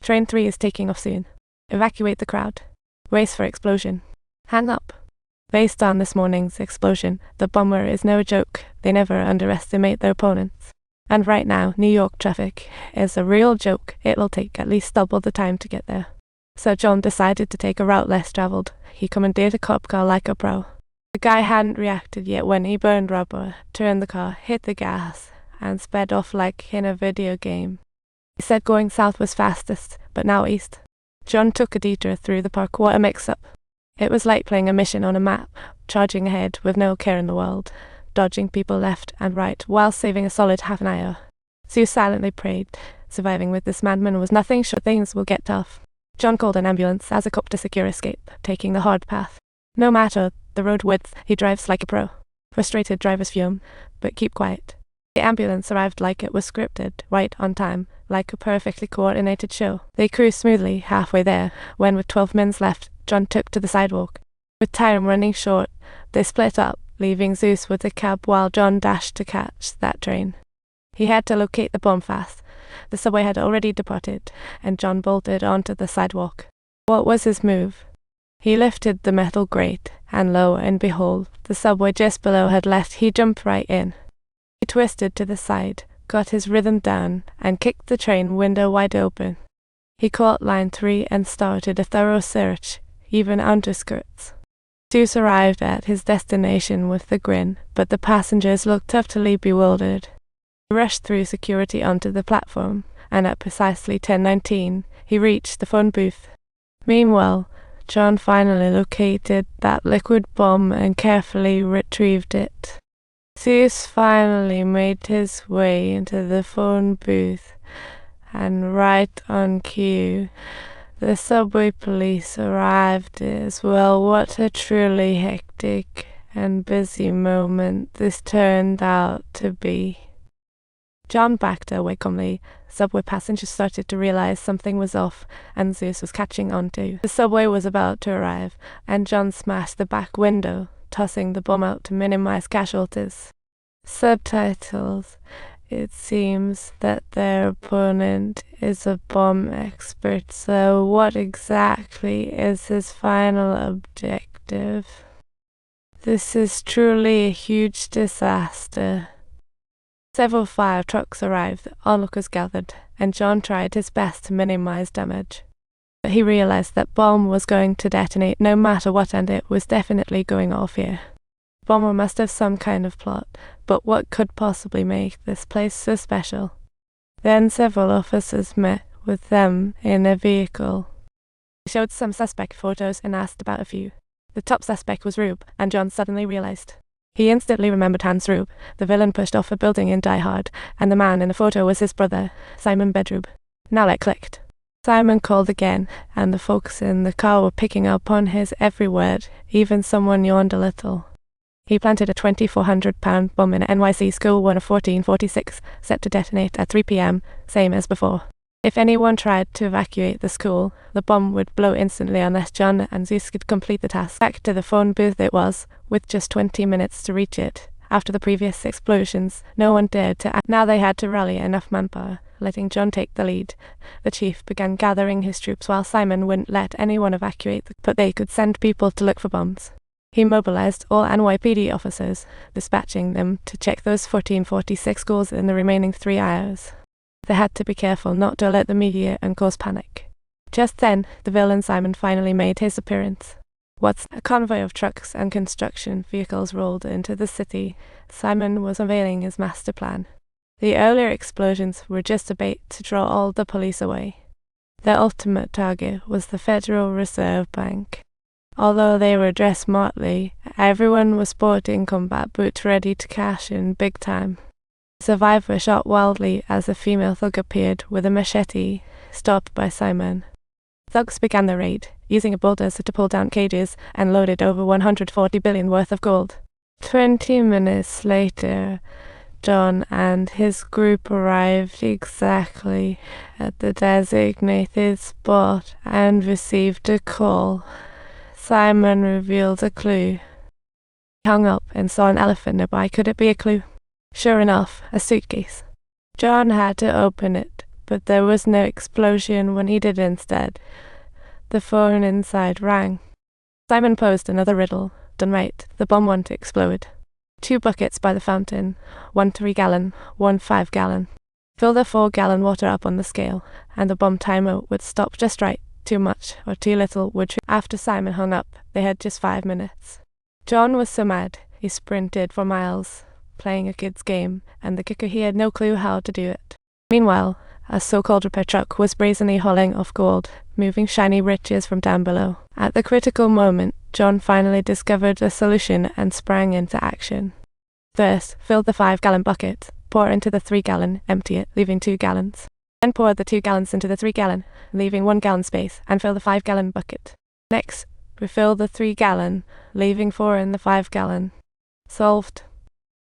Train 3 is taking off soon. Evacuate the crowd. Race for explosion. Hang up. Based on this morning's explosion, the bomber is no joke. They never underestimate their opponents. And right now, New York traffic is a real joke. It'll take at least double the time to get there. So John decided to take a route less traveled. He commandeered a cop car like a pro. The guy hadn't reacted yet when he burned rubber, turned the car, hit the gas, and sped off like in a video game. He said going south was fastest, but now east. John took a detour through the park. What a mix-up. It was like playing a mission on a map, charging ahead with no care in the world, dodging people left and right while saving a solid half an hour. Zeus silently prayed. Surviving with this madman was nothing short. Things will get tough. John called an ambulance as a cop to secure escape, taking the hard path. No matter the road width, he drives like a pro. Frustrated drivers fume, but keep quiet. The ambulance arrived like it was scripted, right on time, like a perfectly coordinated show. They cruised smoothly halfway there, when with 12 minutes left, John took to the sidewalk. With time running short, they split up, leaving Zeus with the cab while John dashed to catch that train. He had to locate the bomb fast. The subway had already departed, and John bolted onto the sidewalk. What was his move? He lifted the metal grate, and lo and behold, the subway just below had left. He jumped right in. He twisted to the side, got his rhythm down, and kicked the train window wide open. He caught line 3 and started a thorough search, even underskirts. Zeus arrived at his destination with a grin, but the passengers looked utterly bewildered. He rushed through security onto the platform, and at precisely 10:19, he reached the phone booth. Meanwhile, John finally located that liquid bomb and carefully retrieved it. Zeus finally made his way into the phone booth, and right on cue, the subway police arrived as well. What a truly hectic and busy moment this turned out to be. John backed away calmly. Subway passengers started to realize something was off, and Zeus was catching on too. The subway was about to arrive, and John smashed the back window, tossing the bomb out to minimize casualties. Subtitles. It seems that their opponent is a bomb expert, so what exactly is his final objective? This is truly a huge disaster. Several fire trucks arrived, onlookers gathered, and John tried his best to minimize damage. But he realized that bomb was going to detonate no matter what, and it was definitely going off here. The bomber must have some kind of plot, but what could possibly make this place so special? Then several officers met with them in a vehicle. They showed some suspect photos and asked about a few. The top suspect was Rube, and John suddenly realized. He instantly remembered Hans Rube, the villain pushed off a building in Die Hard, and the man in the photo was his brother, Simon Bedrube. Now it clicked. Simon called again, and the folks in the car were picking up on his every word. Even someone yawned a little. He planted a 2,400-pound bomb in NYC School 1 of 1446, set to detonate at 3 p.m., same as before. If anyone tried to evacuate the school, the bomb would blow instantly unless John and Zeus could complete the task. Back to the phone booth it was, with just 20 minutes to reach it. After the previous explosions, no one dared to act. Now they had to rally enough manpower, letting John take the lead. The chief began gathering his troops while Simon wouldn't let anyone evacuate, but they could send people to look for bombs. He mobilized all NYPD officers, dispatching them to check those 1446 schools in the remaining 3 hours. They had to be careful not to alert the media and cause panic. Just then, the villain Simon finally made his appearance. A convoy of trucks and construction vehicles rolled into the city. Simon was unveiling his master plan. The earlier explosions were just a bait to draw all the police away. Their ultimate target was the Federal Reserve Bank. Although they were dressed smartly, everyone was sporting combat boots ready to cash in big time. The survivor shot wildly as a female thug appeared with a machete, stopped by Simon. Thugs began the raid, using a bulldozer to pull down cages and loaded over 140 billion worth of gold. 20 minutes later, John and his group arrived exactly at the designated spot and received a call. Simon revealed a clue. He hung up and saw an elephant nearby. Could it be a clue? Sure enough, a suitcase. John had to open it, but there was no explosion when he did instead. The phone inside rang. Simon posed another riddle. Done right, the bomb won't explode. 2 buckets by the fountain, 1 3-gallon, 1 5-gallon. Fill the 4-gallon water up on the scale, and the bomb timer would stop just right. Too much or too little would trip. After Simon hung up, they had just 5 minutes. John was so mad, he sprinted for miles, playing a kid's game, and the kicker he had no clue how to do it. Meanwhile, a so-called repair truck was brazenly hauling off gold, moving shiny riches from down below. At the critical moment, John finally discovered a solution and sprang into action. First, fill the 5-gallon bucket, pour into the 3-gallon, empty it, leaving 2 gallons. Then pour the 2 gallons into the 3-gallon, leaving 1 gallon space, and fill the 5-gallon bucket. Next, refill the 3-gallon, leaving 4 in the 5-gallon. Solved.